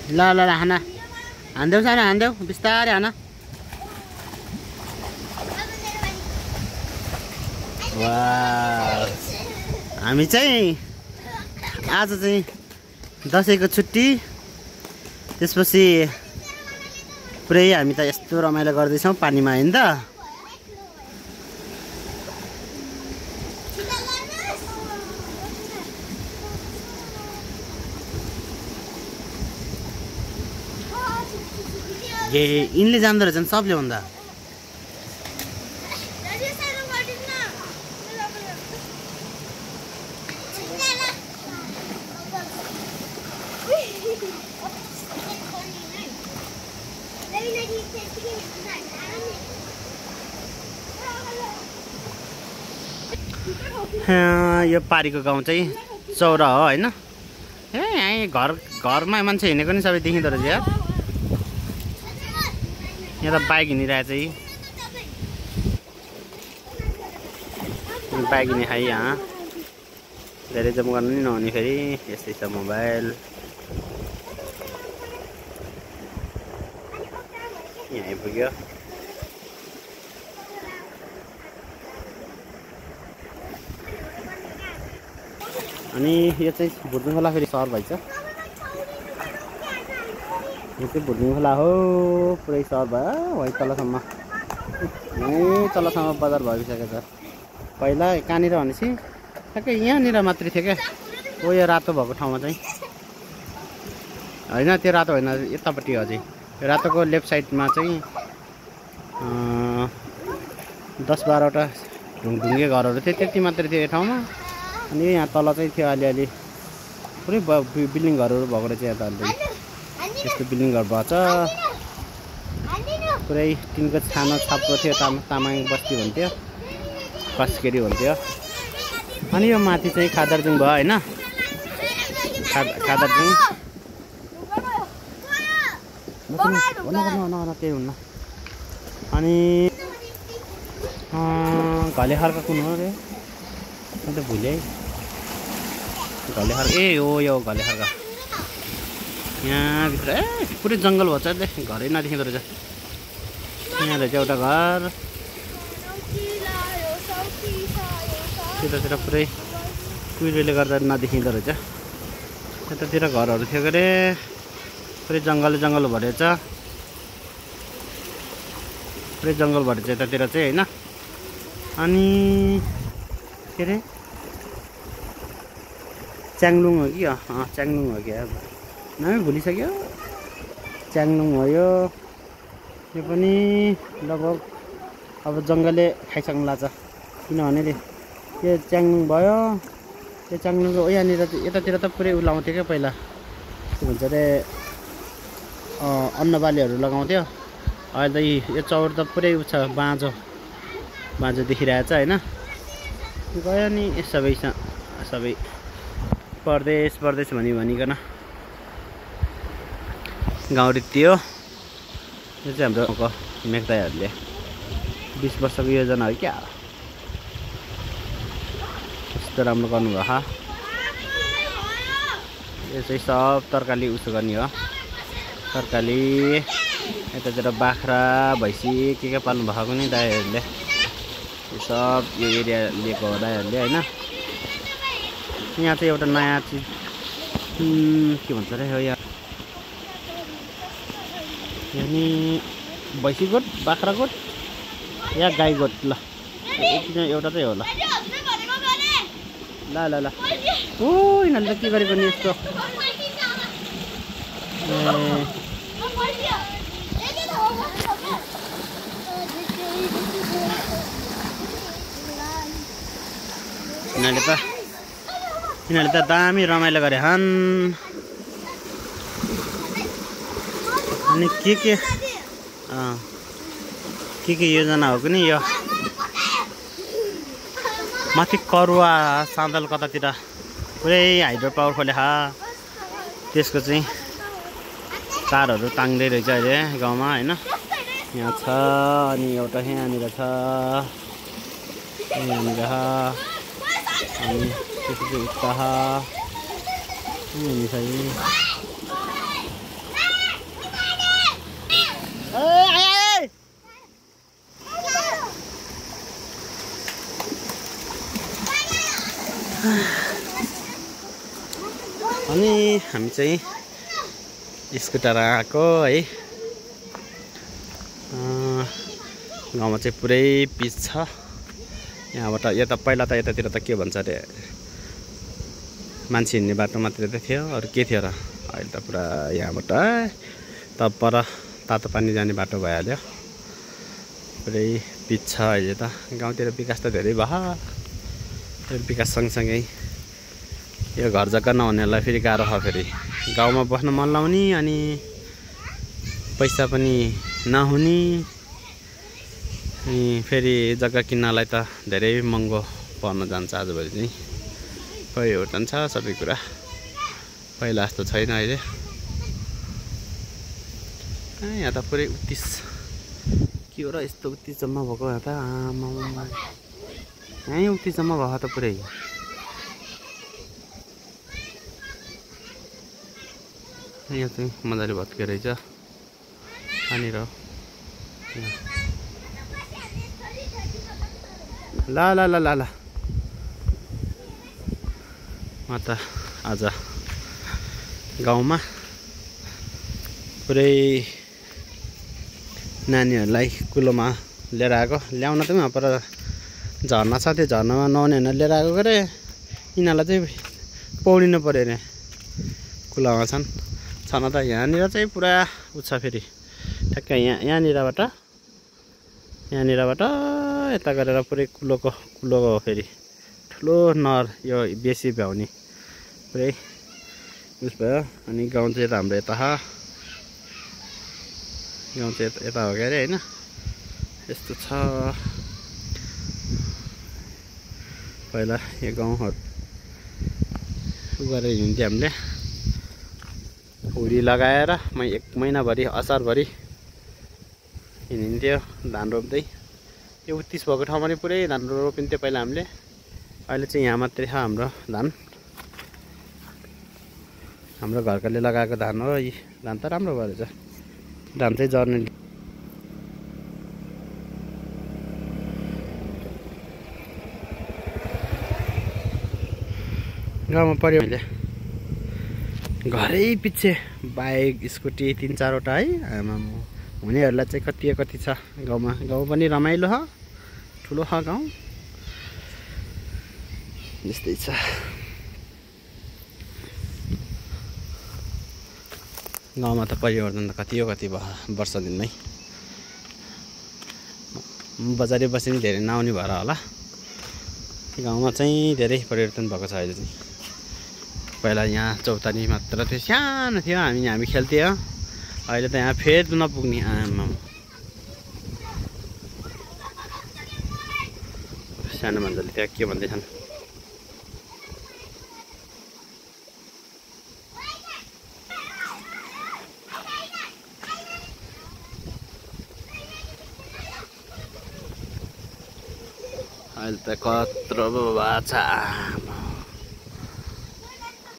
ल ल ल हाना हान्देऊ सानो हान्देऊ बिस्तारै हाना वाह हामी चाहिँ आज चाहिँ दसैँको छुट्टी त्यसपछि पुरै हामी त यस्तो रमाइलो गर्दैछौँ पानीमा हैन त ए यिनले जान्दो रहेछन् सबले भन्दा यो पारीको गाउँ चाहिँ चौरा हो हैन ए यहाँ घरमा मान्छे हिँडेको नि सबै देखिँदो रहेछ यार यहाँ त बाइक हिँडिरहेछ बाइक हिँड्ने खाइ यहाँ धेरै जम गर्नु नि नहुने फेरि यस्तै छ मोबाइल यहाँ आइपुग्यो अनि यो चाहिँ भुटुङ खोला फेरि सहर भएछ यो चाहिँ भुटुङ खोला हो पुरै सहर भयो है तलसम्म यहीँ तलसम्म बजार भइसकेको छ पहिला कहाँनिर भनेपछि ठ्याक्कै यहाँनिर मात्रै थियो क्या हो यो रातो भएको ठाउँमा चाहिँ होइन त्यो रातो होइन यतापट्टि अझै रातोको लेफ्ट साइडमा चाहिँ 10-12वटा ढुङ्गे घरहरू थियो त्यति मात्रै थियो यो ठाउँमा अनि यहाँ तल चाहिँ थियो अलिअलि पुरै बिल्डिङ घरहरू भएको रहेछ यहाँ त अलि यस्तो बिल्डिङ घर भएछ पुरै टिनको छानो छाप्रो थियो तामाङ बस्ती भन्थ्यो खसकेरी भन्थ्यो अनि यो माथि चाहिँ खादरजुङ भयो होइन खादरजुङ त्यही हुन्न अनि घलेखर्का कुन हो रे म त भुलेँ घलेखर्का ए हो यो घलेखर्का यहाँभित्र ए पुरै जङ्गल भएछ घरै नदेखिँदो रहेछ यहाँ रहेछ एउटा घर त्यतातिर पुरै कुहिरोले गर्दा नदेखिँदो रहेछ यतातिर घरहरू थियो के अरे पुरै जङ्गल भरेछ पुरै जङ्गल भरेछ यतातिर चाहिँ होइन अनि के अरे च्याङलुङ हो कि च्याङलुङ हो कि अब नामै भुलिसक्यो च्याङलुङ हो यो पनि लगभग अब जङ्गलले खाइसक्नु लाग्छ किनभने त्यो च्याङलुङ भयो त्यो च्याङलुङको यहाँनिर यतातिर त पुरै लाउँथ्यो क्या पहिला के भन्छ अरे अन्नबालीहरू लगाउँथ्यो अहिले त यो चौर त पुरै छ बाँझो देखिरहेछ होइन गयो नि सबै परदेश भनिकन गाउँ रीति हो यो चाहिँ हाम्रो गाउँको मेघदाईहरूले 20 वर्षको योजना हो क्या यस्तो राम्रो गर्नुभयो यो चाहिँ सब तरकारी उसो गर्ने हो तरकारी यतातिर बाख्रा भैँसी के पाल्नु भएको नि दाइहरूले यो सब यो एरिया लिएको हो दाइहरूले होइन यहाँ चाहिँ एउटा नयाँ चिज के भन्छ अरे हो यहाँ नि भैँसी गोठ बाख्रा गोठ या गाई गोठ ल एउटा चाहिँ हो ल ओ यिनीहरूले त के गरेको नि यस्तो यिनीहरूले त दामी रमाइलो गरे हन् अनि के योजना हो कुनि यो माथि करुवा साँदल कतातिर पुरै हाइड्रो पावर खोलेखा त्यसको चाहिँ तारहरू ताङ्दै रहेछ अहिले गाउँमा होइन यहाँ छ अनि एउटा यहाँनिर छ यहाँनिर अनि त्यसपछि उता अनि हामी चाहिँ स्कुटर आएको है। गाउँमा चाहिँ पुरै पिच छ। यहाँबाट यता पहिला त यतातिर त के भन्छ अरे मान्छे हिँड्ने बाटो मात्रै त थियो, अरू के थियो र। अहिले त पुरा यहाँबाट त पर तातो पानी जाने बाटो भइहाल्यो। पुरै पिच छ अहिले त। गाउँतिर विकास त धेरै भयो। विकास सँगसँगै यो घर जग्गा नहुनेलाई फेरि गाह्रो छ। फेरि गाउँमा बस्न मन लाउने अनि पैसा पनि नहुने, अनि फेरि जग्गा किन्नलाई त धेरै महँगो पर्न जान्छ आजभोलि चाहिँ। परिवर्तन छ सबै कुरा, पहिला जस्तो छैन अहिले। यहाँ त पुरै उत्तिस के हो र यस्तो उत्तिस जम्मा भएको यहाँ त। आमामा यहीँ उत्तिस जम्मा भएको त पुरै। यहाँ चाहिँ मजाले भत्के रहेछ यहाँनिर। ल ल ल ल ल म त आज गाउँमा पुरै नानीहरूलाई कुलोमा लिएर आएको। ल्याउन त पर झर्ना छ, त्यो झर्नामा नहुनेहरूलाई लिएर आएको गरे। यिनीहरूलाई चाहिँ पौडिनु पऱ्यो अरे, कुलोमा छन् त। यहाँनिर चाहिँ पुरा उच्छ। फेरि ठ्याक्कै यहाँनिरबाट यता गरेर पुरै कुलोको हो। फेरि ठुलो नहर यो बेसी भ्याउने पुरै उस भयो। अनि गाउँ चाहिँ हाम्रो यता गाउँ चाहिँ यता हो क्या अरे होइन। यस्तो छ पहिला यो गाउँहरू गरेर हिँड्थ्यो हामीले। हुरी लगाएर एक महिनाभरि असारभरि हिँड्थ्यो धान रोप्दै। यो उत्तिस भएको ठाउँमा पनि पुरै धान रोपिन्थ्यो पहिला हामीले। अहिले चाहिँ यहाँ मात्रै छ हाम्रो धान। हाम्रो घरकाले लगाएको धान हो। यी धान त राम्रो भएछ। धान चाहिँ जर्ने गाउँमा पऱ्यो मैले घरै पछि बाइक स्कुटी 3-4वटा है। आमा हुनेहरूलाई चाहिँ कति छ गाउँमा। गाउँ पनि रमाइलो छ, ठुलो छ गाउँ। यस्तै छ। गाउँमा त परिवर्तन त कति भयो वर्ष दिनमै। बजारै बसे नि धेरै नआउने भएर होला। गाउँमा चाहिँ धेरै परिवर्तन भएको छ अहिले चाहिँ। पहिला यहाँ चौतारी मात्र थियो, सानो थियो, हामी खेल्थ्यौँ। अहिले त यहाँ फेर नपुग्ने। आमा सानो मान्छेले त्यहाँ के भन्दैछन्। अहिले त कत्रो भएको छ।